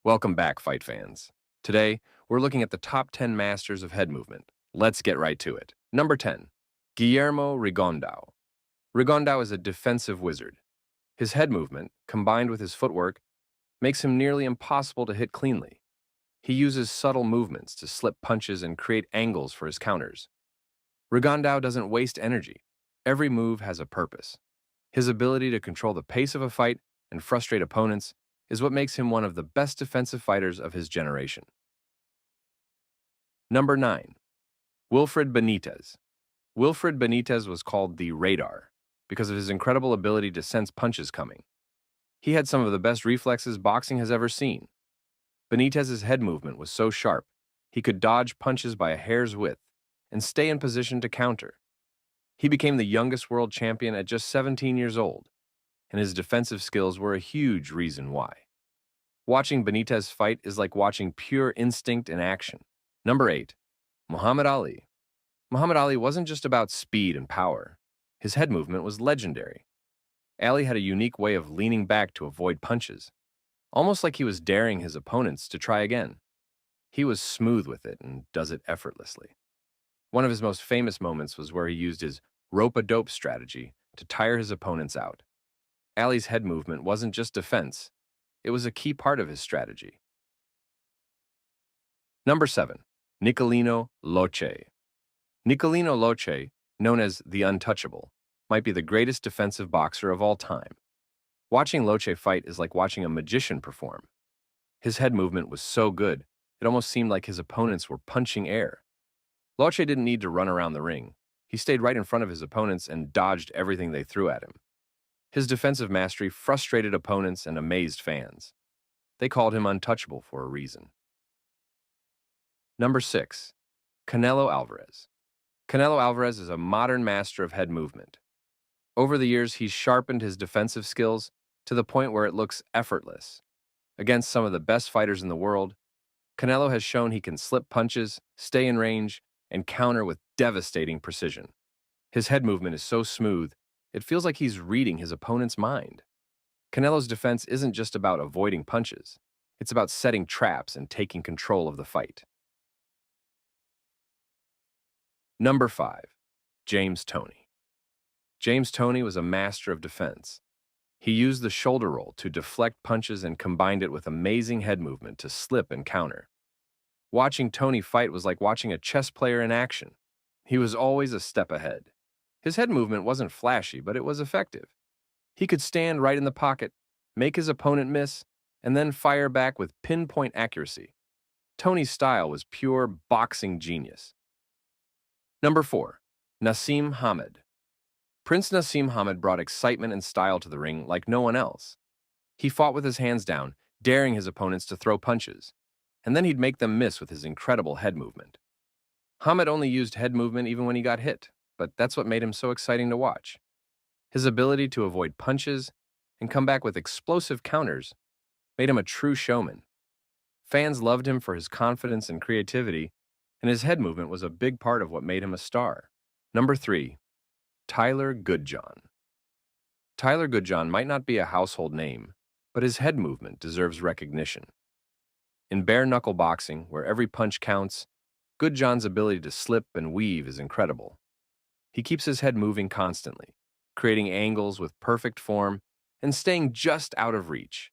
Welcome back, fight fans. Today, we're looking at the top 10 masters of head movement. Let's get right to it. Number 10, Guillermo Rigondeaux. Rigondeaux is a defensive wizard. His head movement, combined with his footwork, makes him nearly impossible to hit cleanly. He uses subtle movements to slip punches and create angles for his counters. Rigondeaux doesn't waste energy. Every move has a purpose. His ability to control the pace of a fight and frustrate opponents is what makes him one of the best defensive fighters of his generation. Number 9, Wilfred Benitez. Wilfred Benitez was called the Radar because of his incredible ability to sense punches coming. He had some of the best reflexes boxing has ever seen. Benitez's head movement was so sharp, he could dodge punches by a hair's width and stay in position to counter. He became the youngest world champion at just 17 years old, and his defensive skills were a huge reason why. Watching Benitez fight is like watching pure instinct in action. Number 8, Muhammad Ali. Muhammad Ali wasn't just about speed and power. His head movement was legendary. Ali had a unique way of leaning back to avoid punches, almost like he was daring his opponents to try again. He was smooth with it and does it effortlessly. One of his most famous moments was where he used his rope-a-dope strategy to tire his opponents out. Ali's head movement wasn't just defense, it was a key part of his strategy. Number 7, Nicolino Locche. Nicolino Locche, known as the Untouchable, might be the greatest defensive boxer of all time. Watching Locche fight is like watching a magician perform. His head movement was so good, it almost seemed like his opponents were punching air. Locche didn't need to run around the ring. He stayed right in front of his opponents and dodged everything they threw at him. His defensive mastery frustrated opponents and amazed fans. They called him untouchable for a reason. Number 6, Canelo Alvarez. Canelo Alvarez is a modern master of head movement. Over the years, he's sharpened his defensive skills to the point where it looks effortless. Against some of the best fighters in the world, Canelo has shown he can slip punches, stay in range, and counter with devastating precision. His head movement is so smooth, it feels like he's reading his opponent's mind. Canelo's defense isn't just about avoiding punches. It's about setting traps and taking control of the fight. Number 5, James Toney. James Toney was a master of defense. He used the shoulder roll to deflect punches and combined it with amazing head movement to slip and counter. Watching Toney fight was like watching a chess player in action. He was always a step ahead. His head movement wasn't flashy, but it was effective. He could stand right in the pocket, make his opponent miss, and then fire back with pinpoint accuracy. Toney's style was pure boxing genius. Number 4, Naseem Hamed. Prince Naseem Hamed brought excitement and style to the ring like no one else. He fought with his hands down, daring his opponents to throw punches, and then he'd make them miss with his incredible head movement. Hamed only used head movement even when he got hit, but that's what made him so exciting to watch. His ability to avoid punches and come back with explosive counters made him a true showman. Fans loved him for his confidence and creativity, and his head movement was a big part of what made him a star. Number 3, Tyler Goodjohn. Tyler Goodjohn might not be a household name, but his head movement deserves recognition. In bare-knuckle boxing, where every punch counts, Goodjohn's ability to slip and weave is incredible. He keeps his head moving constantly, creating angles with perfect form and staying just out of reach.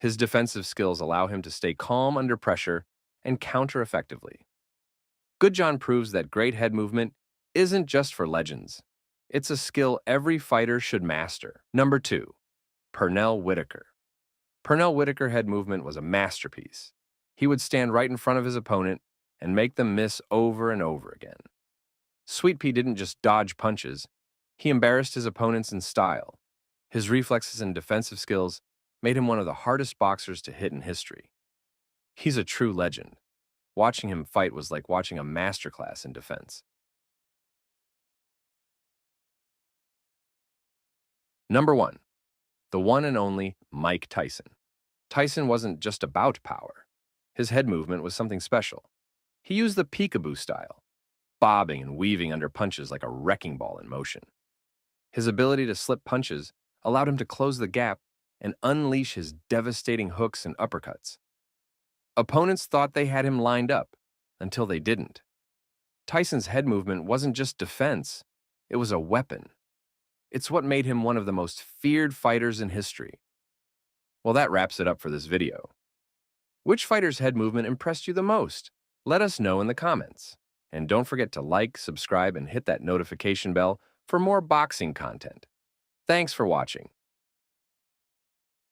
His defensive skills allow him to stay calm under pressure and counter effectively. Goodjohn proves that great head movement isn't just for legends. It's a skill every fighter should master. Number 2, Pernell Whitaker. Pernell Whitaker head movement was a masterpiece. He would stand right in front of his opponent and make them miss over and over again. Sweet Pea didn't just dodge punches, he embarrassed his opponents in style. His reflexes and defensive skills made him one of the hardest boxers to hit in history. He's a true legend. Watching him fight was like watching a masterclass in defense. Number 1, the one and only Mike Tyson. Tyson wasn't just about power. His head movement was something special. He used the peekaboo style, bobbing and weaving under punches like a wrecking ball in motion. His ability to slip punches allowed him to close the gap and unleash his devastating hooks and uppercuts. Opponents thought they had him lined up, until they didn't. Tyson's head movement wasn't just defense, it was a weapon. It's what made him one of the most feared fighters in history. Well, that wraps it up for this video. Which fighter's head movement impressed you the most? Let us know in the comments. And don't forget to like, subscribe, and hit that notification bell for more boxing content. Thanks for watching.